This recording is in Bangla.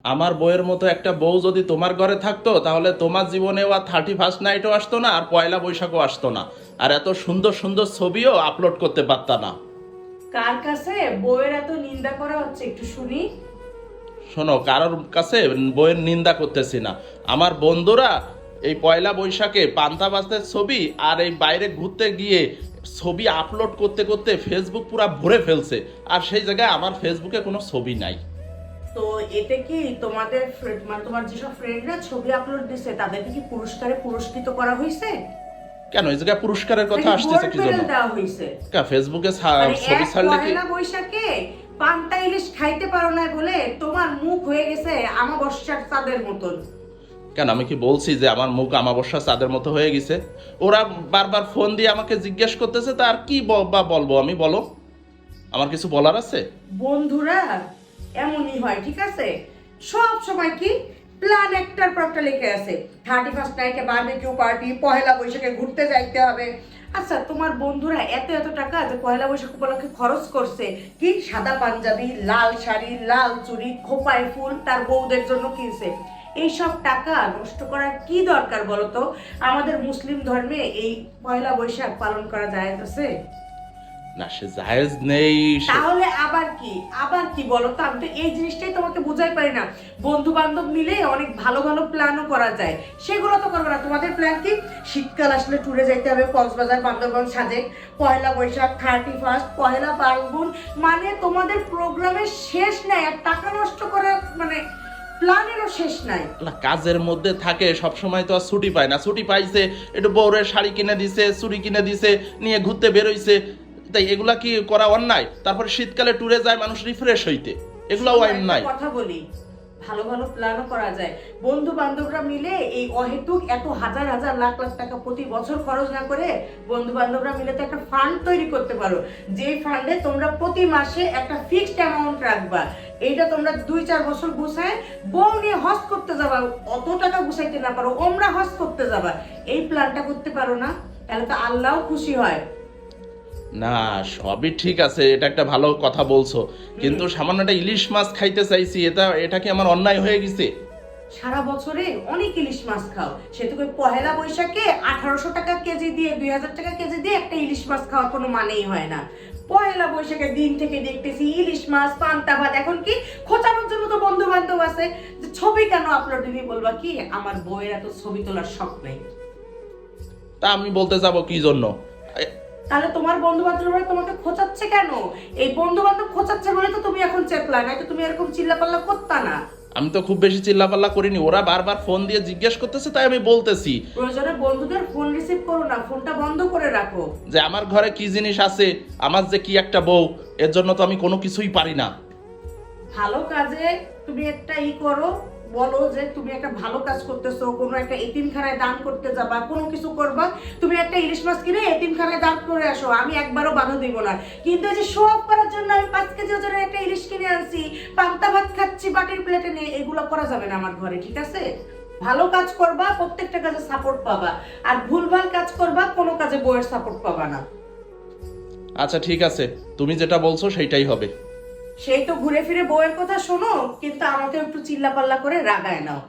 আমার বউয়ের মতো একটা বউ যদি তোমার ঘরে থাকতো তাহলে তোমার জীবনেও আর 31st নাইটও আসতো না, আর পয়লা বৈশাখও আসতো না, আর এত সুন্দর সুন্দর ছবিও আপলোড করতে পারতা না। কার কাছে বউয়ের এত নিন্দা করা হচ্ছে একটু শুনি। শোনো, কারোর কাছে বউয়ের নিন্দা করতেছি না। আমার বন্ধুরা এই পয়লা বৈশাখে পান্তা ভাতের ছবি আর এই বাইরে ঘুরতে গিয়ে ছবি আপলোড করতে করতে ফেসবুক পুরো ভরে ফেলছে, আর সেই জায়গায় আমার ফেসবুকে কোনো ছবি নাই। তো এতে কি তোমাদের মানে তোমার যেসব ফ্রেন্ডরা ছবি আপলোড দিছে তাদেরকে কি পুরস্কারে পুরস্কৃত করা হয়েছে? কেন এই জায়গায় পুরস্কারের কথা আসতেছে কি জন্য? দেওয়া হয়েছে ফেসবুকে মানে ছবি ছাড়লে কি পয়লা বৈশাখে পান্তা ইলিশ খাইতে পারো না বলে তোমার মুখ হয়ে গেছে আমাবস্যার চাঁদের মতন? কেন, আমি কি বলছি যে আমার মুখ আমাবস্যা চাঁদের মতো হয়ে গেছে? ওরা বারবার ফোন দিয়ে আমাকে জিজ্ঞেস করতেছে, তা আর কি বা বলবো আমি, বলো, আমার কিছু বলার আছে? বন্ধুরা এমনই হয়, ঠিক আছে? সব সময় কি প্ল্যান একটার পর একটা লেখে আছে। 31st নাইটে বারবিকিউ পার্টি, পহেলা বৈশাখে ঘুরতে যাইতে হবে। আচ্ছা, তোমার বন্ধুরা এত এত টাকা যে পয়লা বৈশাখ উপলক্ষে খরচ করছে, কি সাদা পাঞ্জাবি, লাল শাড়ি, লাল চুড়ি, খোপায় ফুল তার বউদের জন্য কিনছে। এইসব টাকা নষ্ট করার কি দরকার বলো তো? আমাদের মুসলিম ধর্মে এই পয়লা বৈশাখ পালন করা যায় আছে? না, সে জায়েজ নেই। তাহলে আবার কি বলো তো? আমি তো এই জিনিসটাই তোমাকে বুঝাই পারি না। বন্ধু বান্ধব মিলে অনেক ভালো ভালো প্ল্যানও করা যায়, সেগুলো তো করবে না। তোমাদের প্ল্যান কি? শীতকাল আসলে ট্যুরে যাইতে হবে কক্সবাজার, বান্দরবান, সাজেক, পয়লা বৈশাখ, 31st, পয়লা ফাল্গুন, মানে তোমাদের প্রোগ্রামের শেষ নাই। আর টাকা নষ্ট করার মানে প্ল্যানেরও শেষ নাই। না, কাজের মধ্যে থাকে, সব সময় তো আর ছুটি পায় না। ছুটি পাইছে, একটু বউরের শাড়ি কিনে দিছে, চুড়ি কিনে দিছে, নিয়ে ঘুরতে বেরোইছে, তাই এগুলা কি করা অন্যায়? তারপরে শীতকালে ট্যুরে যায় মানুষ রিফ্রেশ হইতে, এগুলাও অন্যায়? কথা বলি, ভালো ভালো প্ল্যানও করা যায়। বন্ধু বান্ধবরা মিলে এই অহেতুক এত হাজার হাজার লাখ লাখ টাকা প্রতি বছর খরচ না করে বন্ধু বান্ধবরা মিলে তো একটা ফান্ড তৈরি করতে পারো, যে ফান্ডে তোমরা প্রতি মাসে একটা ফিক্সড অ্যামাউন্ট রাখবা। এইটা তোমরা 2-4 বছর গুছায় বউ নিয়ে হজ করতে যাবা। অত টাকা গুছাইতে না পারো, ওমরা হজ করতে যাবা। এই প্ল্যানটা করতে পারো না? তাহলে তো আল্লাহও খুশি হয়। না, সবই ঠিক আছে, এটা একটা ভালো কথা বলছো, কিন্তু সামান্য একটা ইলিশ মাছ খাইতে চাইছি, এটা কি আমার অন্যায় হয়ে গেছে? সারা বছরে অনেক ইলিশ মাছ খাও, সেটা পহেলা বৈশাখে 1800 টাকা কেজি দিয়ে, 2000 টাকা কেজি দিয়ে একটা ইলিশ মাছ খাওয়ার কোনো মানেই হয় না। পহেলা বৈশাখের দিন থেকে দেখতেছি ইলিশ মাছ, পান্তা ভাত। এখন কি খোঁচানোর জন্য তো বন্ধু বান্ধব আছে, যে ছবি কেন আপলোড দিবি? বলবা কি আমার বউয়ের এত ছবি তোলার শখ নেই? তা আমি বলতে যাব কি জন্য? তাহলে তোমার বন্ধু বান্ধবরা তোমাকে খোঁচাচ্ছে কেন? এই বন্ধু বান্ধব খোঁচাচ্ছে বলে তো তুমি এখন চেপলা, নাই তো তুমি এরকম চিল্লাপাল্লা করতা না। আমি তো খুব বেশি চিল্লাপাল্লা করিনি, ওরা বারবার ফোন দিয়ে জিজ্ঞেস করতেছে, তাই আমি বলতেছি। প্রয়োজনে বন্ধুদের ফোন রিসিভ করো না, ফোনটা বন্ধ করে রাখো। যে আমার ঘরে কি জিনিস আছে, আমার যে কি একটা বউ, এর জন্য তো আমি কোনো কিছুই পারি না। ভালো কাজে তুমি একটা করো, বলো যে তুমি একটা ভালো কাজ করতেছো, কোনো একটা এতিমখানায় দান করতে যাবা, কোনো কিছু করবা, তুমি একটা ইলিশ মাছ কিনে এতিমখানায় দান করে আসো, আমি একবারও বাধা দিব না। কিন্তু এই যে শো অফ করার জন্য আমি 5 কেজি ওজনের একটা ইলিশ কিনে আনছি, পান্তা ভাত খাচ্ছি বাটির প্লেটে নিয়ে, এগুলো করা যাবে না আমার ঘরে, ঠিক আছে? ভালো কাজ করবা, প্রত্যেকটা কাজে সাপোর্ট পাবা। আর ভুলভাল কাজ করবা, কোনো কাজে বউয়ের সাপোর্ট পাবা না। আচ্ছা ঠিক আছে, তুমি যেটা বলছো সেইটাই হবে। সেই তো ঘুরে ফিরে বউয়ের কথা শোনো, কিন্তু আমাকে একটু চিল্লাপাল্লা করে রাগায় নাও।